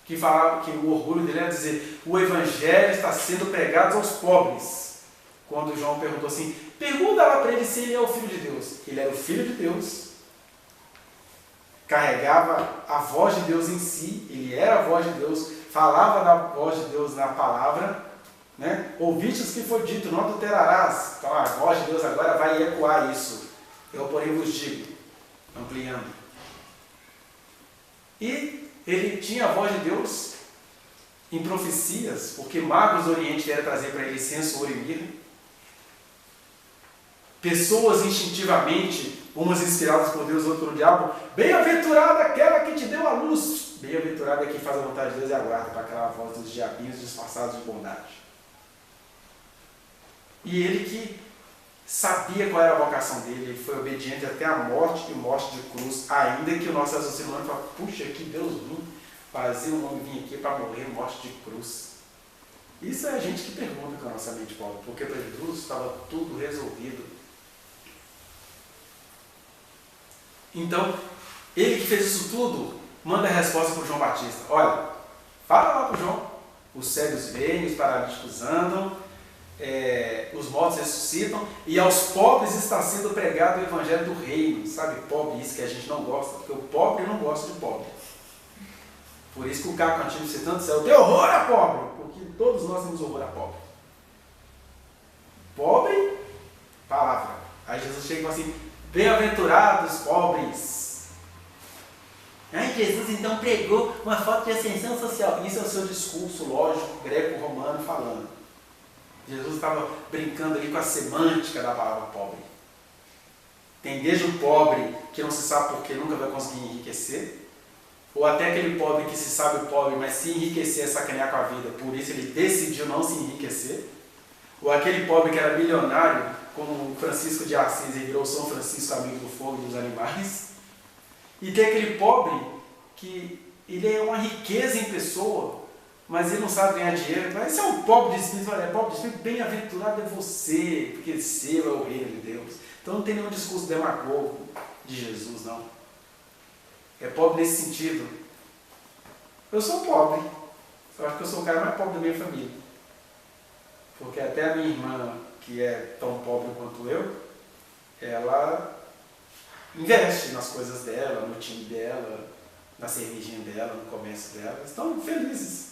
A: que falava que o orgulho dele era dizer, o evangelho está sendo pregado aos pobres. Quando João perguntou assim, pergunta lá para ele se ele é o Filho de Deus. Ele era o Filho de Deus, carregava a voz de Deus em si, ele era a voz de Deus, falava da voz de Deus na palavra, né? Ouvistes que foi dito, não adulterarás. Então a voz de Deus agora vai ecoar isso. Eu, porém, vos digo, ampliando. E ele tinha a voz de Deus em profecias, porque magos do Oriente vieram trazer para ele incenso, ouro e mirra. Pessoas instintivamente, umas inspiradas por Deus, outras pelo diabo. Bem-aventurada aquela que te deu a luz. Bem-aventurada que faz a vontade de Deus e aguarda para aquela voz dos diabinhos disfarçados de bondade. E ele que sabia qual era a vocação dele, ele foi obediente até a morte e morte de cruz, ainda que o nosso raciocínio humano fala, puxa, que Deus ruim, fazer um homem vir aqui para morrer morte de cruz. Isso é a gente que pergunta com a nossa mente pobre, porque para Jesus estava tudo resolvido. Então, ele que fez isso tudo, manda a resposta para o João Batista. Olha, fala lá para o João, os cegos veem, os paralíticos andam, os mortos ressuscitam, e aos pobres está sendo pregado o evangelho do reino. Sabe, pobre, isso que a gente não gosta, porque o pobre não gosta de pobre. Por isso que o Caco Antônio citando do céu, tem horror a pobre, porque todos nós temos horror a pobre. Pobre, palavra. Aí Jesus chega e fala assim, bem-aventurados pobres. Aí Jesus então pregou uma foto de ascensão social. Isso é o seu discurso lógico, greco-romano falando. Jesus estava brincando ali com a semântica da palavra pobre. Tem desde o pobre que não se sabe por que nunca vai conseguir enriquecer, ou até aquele pobre que se sabe pobre, mas se enriquecer é sacanear com a vida, por isso ele decidiu não se enriquecer, ou aquele pobre que era milionário, como Francisco de Assis, e virou São Francisco, amigo do fogo e dos animais, e tem aquele pobre que ele é uma riqueza em pessoa, mas ele não sabe ganhar dinheiro. Mas esse é um pobre de espírito. Olha, pobre de espírito, bem-aventurado é você, porque seu é o reino de Deus. Então não tem nenhum discurso demagogo de Jesus, não. É pobre nesse sentido. Eu sou pobre. Eu acho que eu sou o cara mais pobre da minha família. Porque até a minha irmã que é tão pobre quanto eu, ela investe nas coisas dela, no time dela, na cervejinha dela, no comércio dela. Eles estão felizes.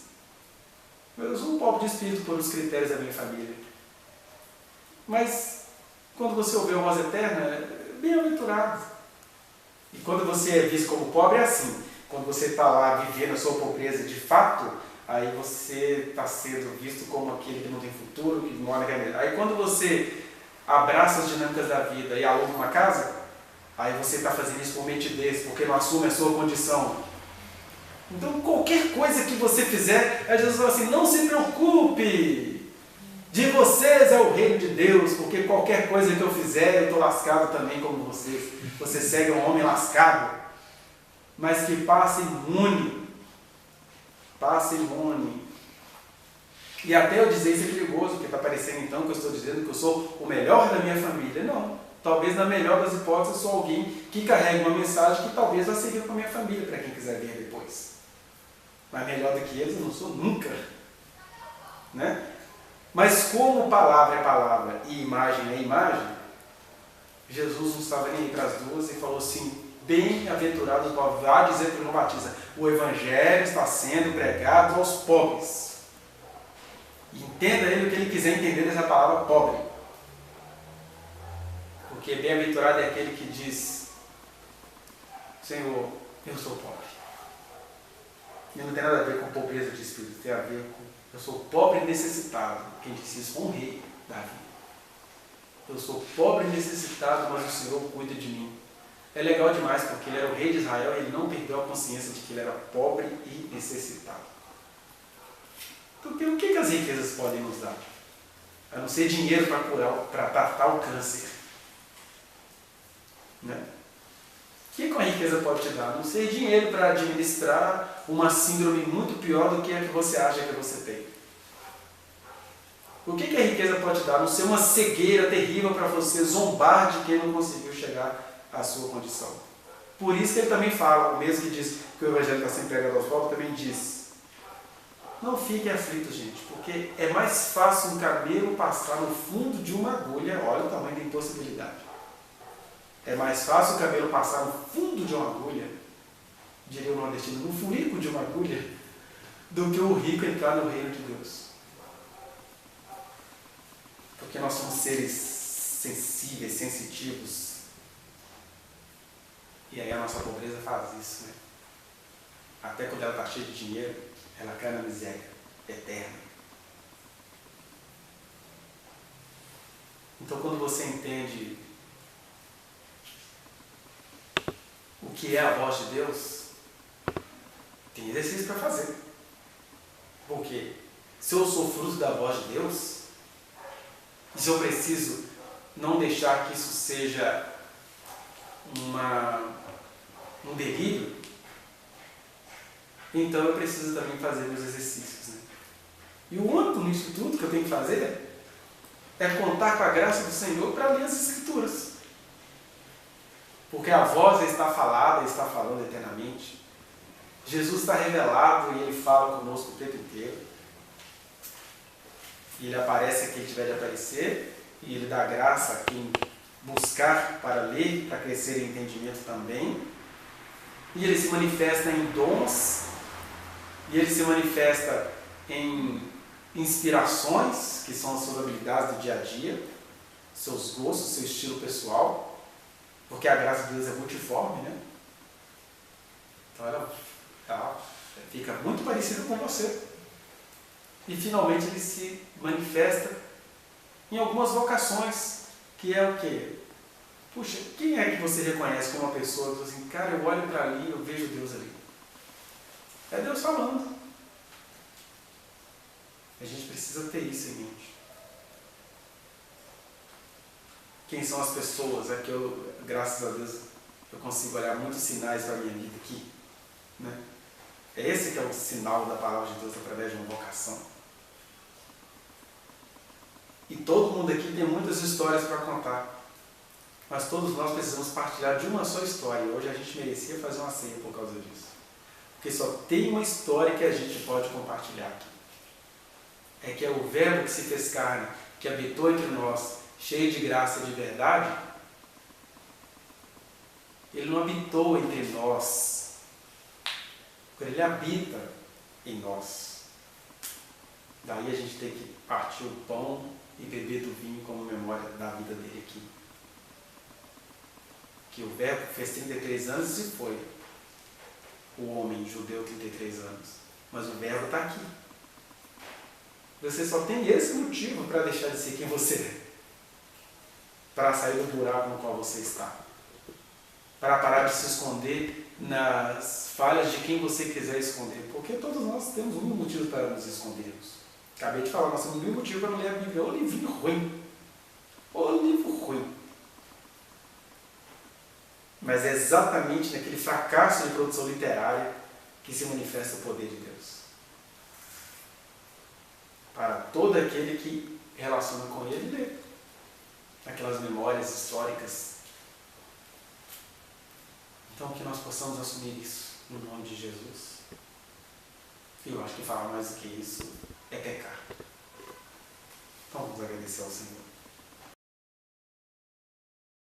A: Eu sou um pobre de espírito por os critérios da minha família. Mas, quando você ouve a voz eterna, é bem-aventurado. E quando você é visto como pobre, é assim. Quando você está lá vivendo a sua pobreza de fato, aí você está sendo visto como aquele que não tem futuro, que mora na realidade. Aí quando você abraça as dinâmicas da vida e aluga uma casa, aí você está fazendo isso por mentidez, porque não assume a sua condição. Então qualquer coisa que você fizer, aí Jesus fala assim, não se preocupe, de vocês é o reino de Deus, porque qualquer coisa que eu fizer, eu estou lascado também como vocês. Você segue um homem lascado, mas que passa imune. Passa imune. E até eu dizer isso é perigoso, porque está parecendo então que eu estou dizendo que eu sou o melhor da minha família. Não. Talvez na melhor das hipóteses eu sou alguém que carrega uma mensagem que talvez vai servir para a minha família, para quem quiser ver depois. Mas melhor do que eles eu não sou nunca. Né? Mas como palavra é palavra e imagem é imagem, Jesus não estava nem para as duas e falou assim, bem-aventurado o pobre, vá dizer para o João Batista, o Evangelho está sendo pregado aos pobres. Entenda ele o que ele quiser entender dessa palavra pobre. Porque bem-aventurado é aquele que diz, Senhor, eu sou pobre. E não tem nada a ver com pobreza de espírito, tem a ver com, eu sou pobre e necessitado. Quem disse isso foi um rei, Davi. Eu sou pobre e necessitado, mas o Senhor cuida de mim. É legal demais, porque ele era o rei de Israel e ele não perdeu a consciência de que ele era pobre e necessitado. Porque o que as riquezas podem nos dar? A não ser dinheiro para curar, para tratar o câncer. Né? O que a riqueza pode te dar? A não ser dinheiro para administrar uma síndrome muito pior do que a que você acha que você tem. O que a riqueza pode te dar? A não ser uma cegueira terrível para você zombar de quem não conseguiu chegar à sua condição. Por isso que ele também fala, o mesmo que diz que o Evangelho está sendo pregado aos pobres, também diz, não fiquem aflitos, gente, porque é mais fácil um camelo passar no fundo de uma agulha, olha o tamanho da impossibilidade. É mais fácil o camelo passar no fundo de uma agulha, diria o nordestino, no furico de uma agulha, do que o rico entrar no reino de Deus. Porque nós somos seres sensíveis, sensitivos. E aí a nossa pobreza faz isso, né? Até quando ela está cheia de dinheiro, ela cai na miséria eterna. Então quando você entende o que é a voz de Deus, tem exercício para fazer. Porque se eu sou fruto da voz de Deus, e se eu preciso não deixar que isso seja um delírio, então eu preciso também fazer meus exercícios. Né? E o único nisso tudo que eu tenho que fazer é contar com a graça do Senhor para ler as Escrituras. Porque a voz está falada, está falando eternamente. Jesus está revelado e Ele fala conosco o tempo inteiro. E Ele aparece a quem tiver de aparecer, e Ele dá graça a quem buscar para ler, para crescer em entendimento também. E Ele se manifesta em dons, e Ele se manifesta em inspirações, que são as suas habilidades do dia a dia, seus gostos, seu estilo pessoal, porque a graça de Deus é multiforme, né? Então ela fica muito parecida com você. E finalmente ele se manifesta em algumas vocações, que é o quê? Puxa, quem é que você reconhece como uma pessoa que diz assim, cara, eu olho para ali e eu vejo Deus ali? É Deus falando. A gente precisa ter isso em mente. Quem são as pessoas? É que eu, graças a Deus, eu consigo olhar muitos sinais da minha vida aqui. Né? É esse que é o sinal da palavra de Deus através de uma vocação. E todo mundo aqui tem muitas histórias para contar. Mas todos nós precisamos partilhar de uma só história. E hoje a gente merecia fazer uma ceia por causa disso. Porque só tem uma história que a gente pode compartilhar aqui. É que é o Verbo que se fez carne que habitou entre nós, cheio de graça e de verdade, ele não habitou entre nós, ele habita em nós. Daí a gente tem que partir o pão e beber do vinho como memória da vida dele aqui. Que o Verbo fez 33 anos e foi. O homem judeu, 33 anos. Mas o Verbo está aqui. Você só tem esse motivo para deixar de ser quem você é. Para sair do buraco no qual você está. Para parar de se esconder nas falhas de quem você quiser esconder. Porque todos nós temos um motivo para nos escondermos. Acabei de falar, nós temos um motivo para não ler a Bíblia. Ou livro ruim. Ou livro ruim. Mas é exatamente naquele fracasso de produção literária que se manifesta o poder de Deus. Para todo aquele que relaciona com ele, lê aquelas memórias históricas. Então, que nós possamos assumir isso no nome de Jesus. E eu acho que falar mais do que isso é pecar. Então, vamos agradecer ao Senhor.